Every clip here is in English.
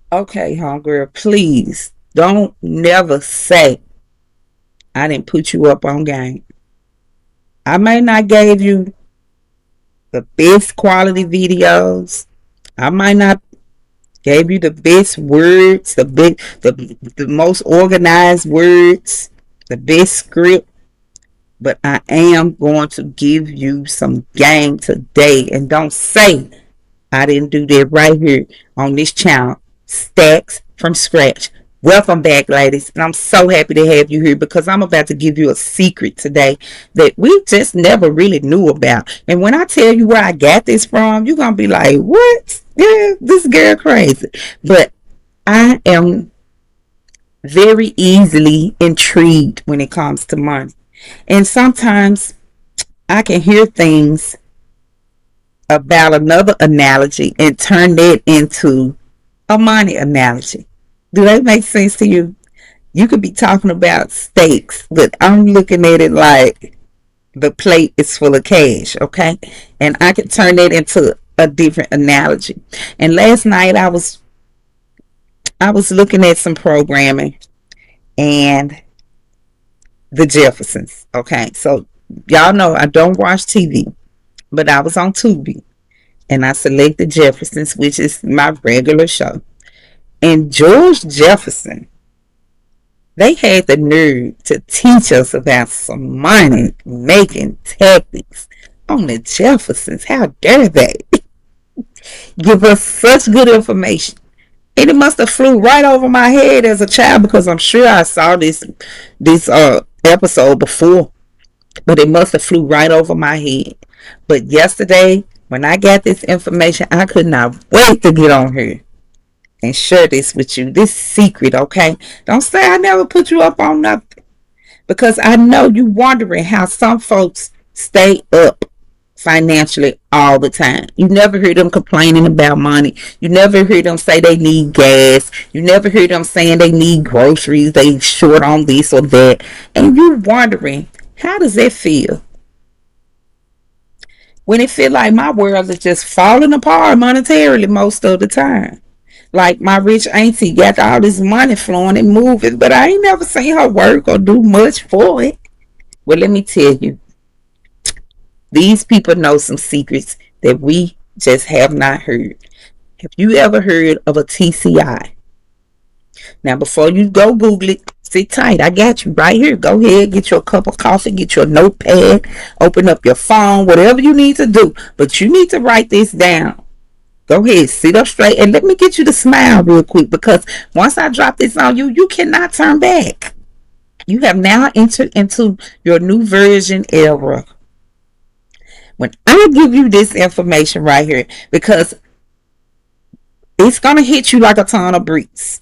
Okay, homegirl, please don't never say I didn't put you up on game. I may not gave you the best quality videos. I might not gave you the best words, the most organized words, the best script, but I am going to give you some game today. And don't say I didn't do that right here on this channel. Stacks from scratch. Welcome back, ladies. And I'm so happy to have you here because I'm about to give you a secret today that we just never really knew about. And when I tell you where I got this from, you're going to be like, what? Yeah, this girl crazy. But I am very easily intrigued when it comes to money. And sometimes I can hear things about another analogy and turn that into a money analogy. Do that make sense to you? You could be talking about steaks, but I'm looking at it like the plate is full of cash, okay? And I could turn that into a different analogy. And last night I was looking at some programming and the Jeffersons, okay? So y'all know I don't watch TV, but I was on Tubi and I selected Jeffersons, which is my regular show. And George Jefferson, they had the nerve to teach us about some money making tactics on the Jeffersons. How dare they give us such good information? And it must have flew right over my head as a child because I'm sure I saw this episode before, but it must have flew right over my head. But yesterday, when I got this information, I could not wait to get on here and share this with you. This secret, okay? Don't say I never put you up on nothing. Because I know you wondering how some folks stay up financially all the time. You never hear them complaining about money. You never hear them say they need gas. You never hear them saying they need groceries. They short on this or that. And you wondering, how does that feel? When it feel like my world is just falling apart monetarily most of the time. Like my rich auntie got all this money flowing and moving, but I ain't never seen her work or do much for it. Well, let me tell you, these people know some secrets that we just have not heard. Have you ever heard of a TCI? Now, before you go Google it, sit tight. I got you right here. Go ahead, get your cup of coffee, get your notepad, open up your phone, whatever you need to do. But you need to write this down. Go ahead, sit up straight, and let me get you to smile real quick because once I drop this on you, you cannot turn back. You have now entered into your new version era. When I give you this information right here, because it's going to hit you like a ton of bricks.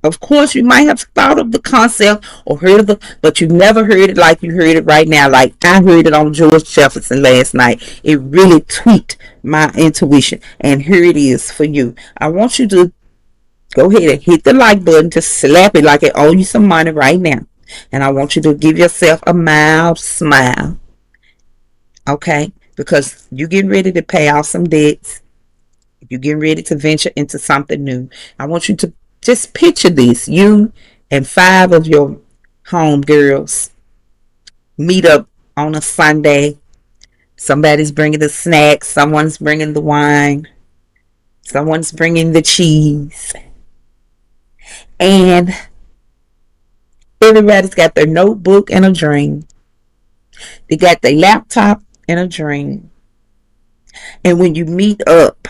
Of course, you might have thought of the concept or heard of it, but you never heard it like you heard it right now. Like I heard it on George Jefferson last night. It really tweaked my intuition. And here it is for you. I want you to go ahead and hit the like button. Just slap it like it owe you some money right now. And I want you to give yourself a mild smile. Okay? Because you're getting ready to pay off some debts. You're getting ready to venture into something new. I want you to just picture this. You and five of your home girls meet up on a Sunday. Somebody's bringing the snacks. Someone's bringing the wine. Someone's bringing the cheese. And everybody's got their notebook and a dream. They got their laptop and a dream. And when you meet up,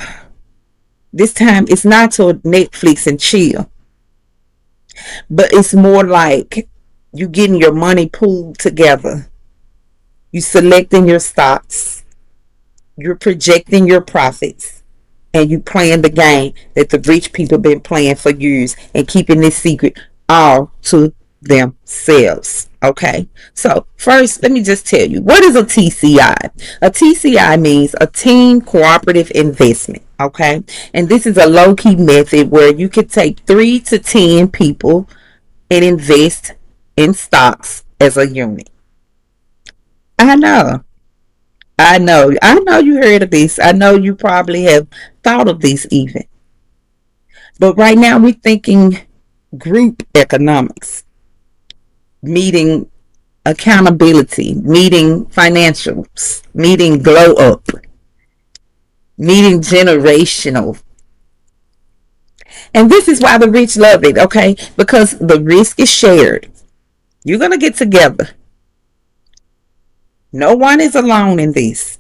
this time it's not to Netflix and chill, but it's more like you getting your money pooled together. You selecting your stocks. You're projecting your profits. And you playing the game that the rich people been playing for years and keeping this secret all to themselves. Okay. So first, let me just tell you, what is a TCI? A TCI means a team cooperative investment. Okay. And this is a low key method where you could take 3 to 10 people and invest in stocks as a unit. I know. I know you heard of this. I know you probably have thought of this even. But right now we're thinking group economics, meeting accountability, meeting financials, meeting glow up, meeting generational. And this is why the rich love it, okay? Because the risk is shared. You're going to get together. No one is alone in this.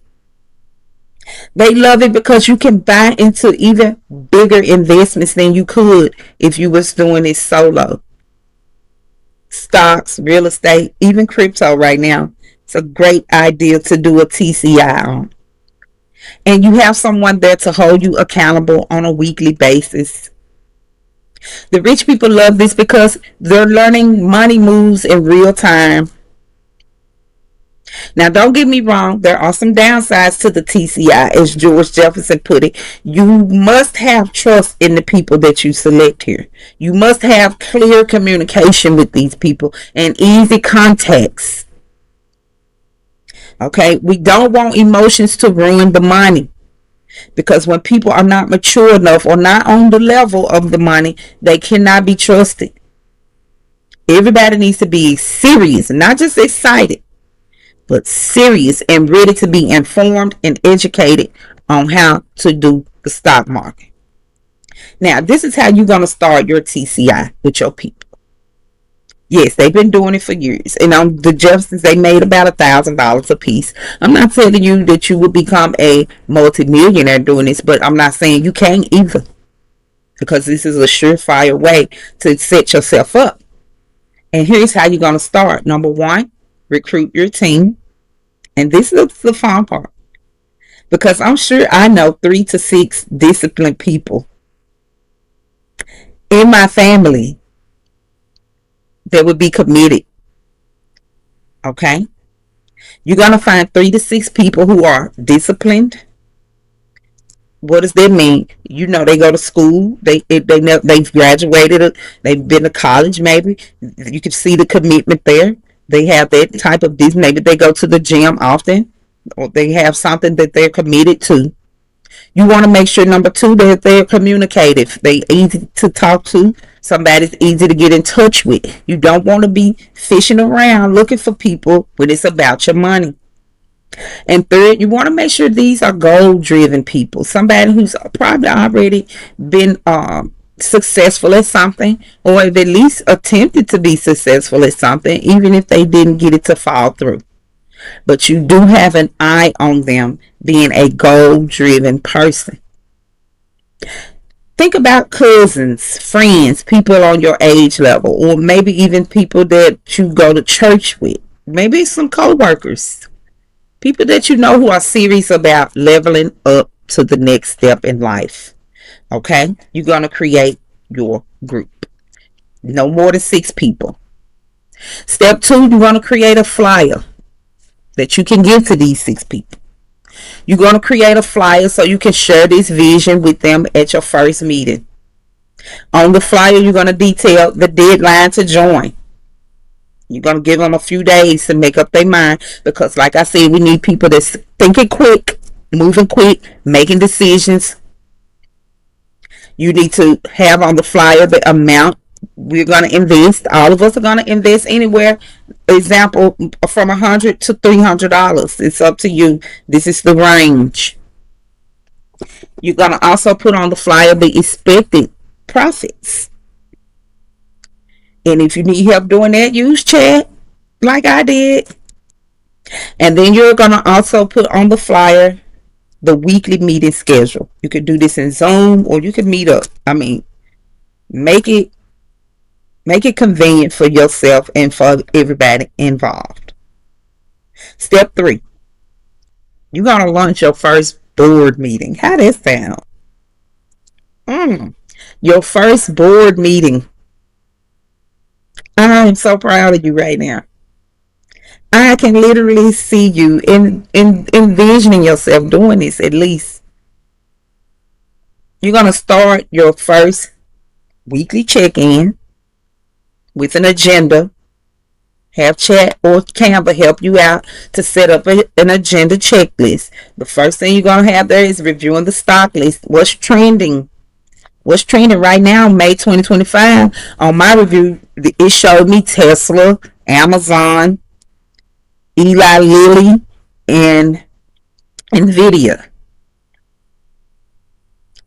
They love it because you can buy into even bigger investments than you could if you was doing it solo. Stocks, real estate, even crypto right now. It's a great idea to do a TCI on. And you have someone there to hold you accountable on a weekly basis. The rich people love this because they're learning money moves in real time. Now, don't get me wrong, there are some downsides to the TCI, as George Jefferson put it. You must have trust in the people that you select here. You must have clear communication with these people and easy contacts. Okay, we don't want emotions to ruin the money, because when people are not mature enough or not on the level of the money, they cannot be trusted. Everybody needs to be serious, not just excited, but serious and ready to be informed and educated on how to do the stock market. Now, this is how you're going to start your TCI with your people. Yes, they've been doing it for years. And on the Jeffersons, they made about $1,000 a piece. I'm not telling you that you will become a multimillionaire doing this, but I'm not saying you can't either, because this is a surefire way to set yourself up. And here's how you're going to start. Number one, recruit your team. And this is the fun part, because I'm sure I know 3 to 6 disciplined people in my family that would be committed. Okay? You're going to find 3 to 6 people who are disciplined. What does that mean? You know, they go to school. They've graduated. They've been to college. Maybe you can see the commitment there. They have that type of business. Maybe they go to the gym often, or they have something that they're committed to. You want to make sure, number two, that they're communicative. They easy to talk to. Somebody's easy to get in touch with. You don't want to be fishing around looking for people when it's about your money. And third, you want to make sure these are goal-driven people. Somebody who's probably already been successful at something, or have at least attempted to be successful at something, even if they didn't get it to fall through. But you do have an eye on them being a goal-driven person. Think about cousins, friends, people on your age level, or maybe even people that you go to church with. Maybe some co-workers. People that you know who are serious about leveling up to the next step in life. Okay? You're going to create your group. No more than 6 people. Step 2, you're going to create a flyer that you can give to these 6 people. You're going to create a flyer so you can share this vision with them at your first meeting. On the flyer, you're going to detail the deadline to join. You're going to give them a few days to make up their mind, because like I said, we need people that's thinking quick, moving quick, making decisions. You need to have on the flyer the amount we're going to invest. All of us are going to invest anywhere, example, from $100 to $300. It's up to you. This is the range. You're going to also put on the flyer the expected profits. And if you need help doing that, use chat like I did. And then you're going to also put on the flyer the weekly meeting schedule. You could do this in Zoom, or you could meet up. I mean, make it convenient for yourself and for everybody involved. Step 3, you're going to launch your first board meeting. How does that sound? Your first board meeting. I'm so proud of you right now. I can literally see you in envisioning yourself doing this at least. You're going to start your first weekly check-in with an agenda. Have chat or Canva help you out to set up an agenda checklist. The first thing you're going to have there is reviewing the stock list. What's trending? What's trending right now, May 2025, on my review, it showed me Tesla, Amazon, Eli Lilly, and Nvidia.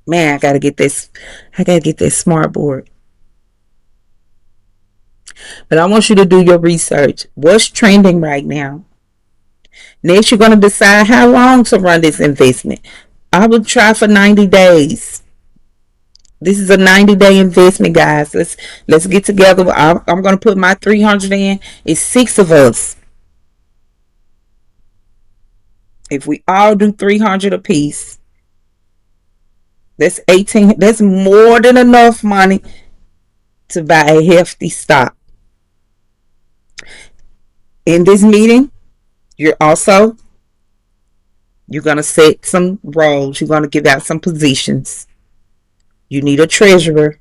Man, I gotta get this. I gotta get this smart board. But I want you to do your research. What's trending right now? Next, you're gonna decide how long to run this investment. I would try for 90 days. This is a 90-day investment, guys. Let's get together. I'm gonna put my 300 in. It's 6 of us. If we all do 300 apiece, that's 18. That's more than enough money to buy a hefty stock. In this meeting, you're going to set some roles. You're going to give out some positions. You need a treasurer.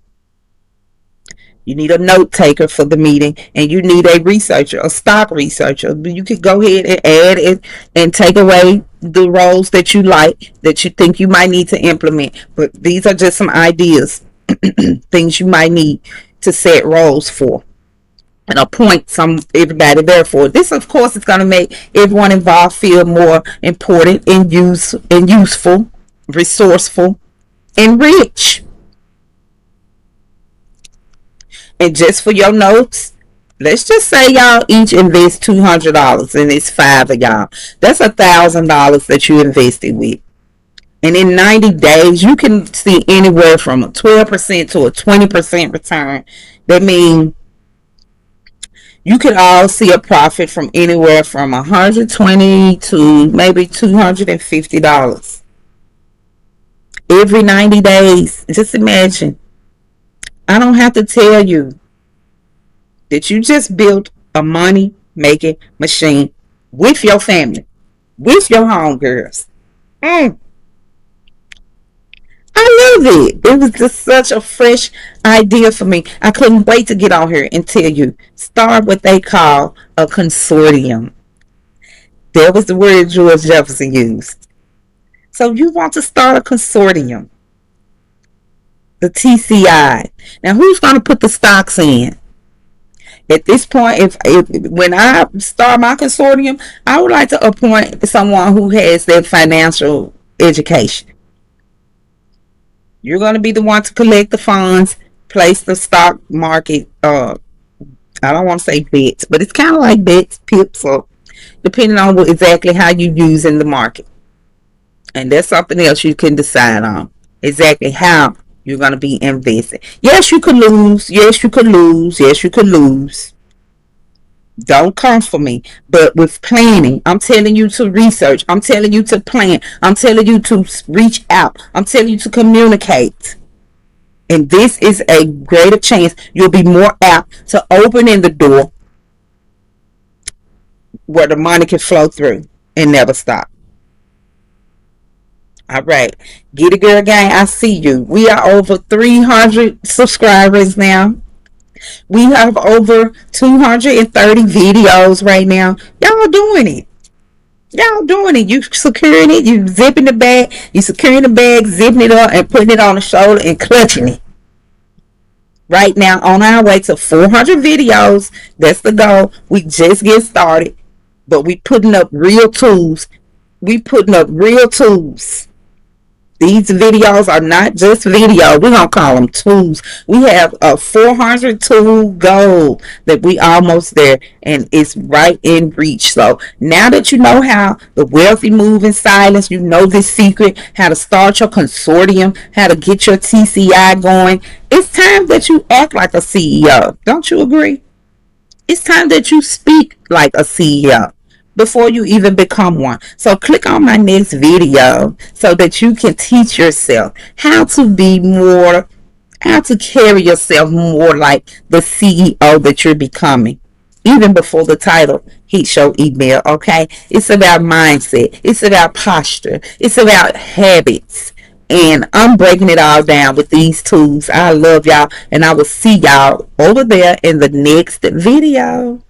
You need a note taker for the meeting, and you need a researcher, a stock researcher. You could go ahead and add it and take away the roles that you like, that you think you might need to implement. But these are just some ideas, things you might need to set roles for and appoint everybody there for. This, of course, is going to make everyone involved feel more important and useful, resourceful, and rich. And just for your notes, let's just say y'all each invest $200 and it's 5 of y'all. That's $1,000 that you invested with. And in 90 days, you can see anywhere from a 12% to a 20% return. That means you could all see a profit from anywhere from $120 to maybe $250 every 90 days. Just imagine. I don't have to tell you that you just built a money making machine with your family, with your homegirls. I love it. It was just such a fresh idea for me. I couldn't wait to get on here and tell you. Start what they call a consortium. That was the word George Jefferson used. So you want to start a consortium, the TCI. Now, who's going to put the stocks in? At this point, if when I start my consortium, I would like to appoint someone who has that financial education. You're going to be the one to collect the funds, place the stock market. I don't want to say bets, but it's kind of like bets, pips, or depending on exactly how you use in the market. And that's something else you can decide on. Exactly how you're going to be invested. Yes, you could lose. Yes, you could lose. Yes, you could lose. Don't come for me. But with planning, I'm telling you to research. I'm telling you to plan. I'm telling you to reach out. I'm telling you to communicate. And this is a greater chance. You'll be more apt to opening the door where the money can flow through and never stop. All right. Get it, girl gang. I see you. We are over 300 subscribers now. We have over 230 videos right now. Y'all doing it. Y'all doing it. You securing it. You zipping the bag. You securing the bag, zipping it up, and putting it on the shoulder and clutching it. Right now, on our way to 400 videos. That's the goal. We just get started. But we putting up real tools. We putting up real tools. These videos are not just video. We're going to call them tools. We have a 400 tool goal that we almost there, and it's right in reach. So now that you know how the wealthy move in silence, you know this secret, how to start your consortium, how to get your TCI going, it's time that you act like a CEO. Don't you agree? It's time that you speak like a CEO before you even become one. So click on my next video so that you can teach yourself how to carry yourself more like the CEO that you're becoming. Even before the title hits your email, okay? It's about mindset. It's about posture. It's about habits. And I'm breaking it all down with these tools. I love y'all, and I will see y'all over there in the next video.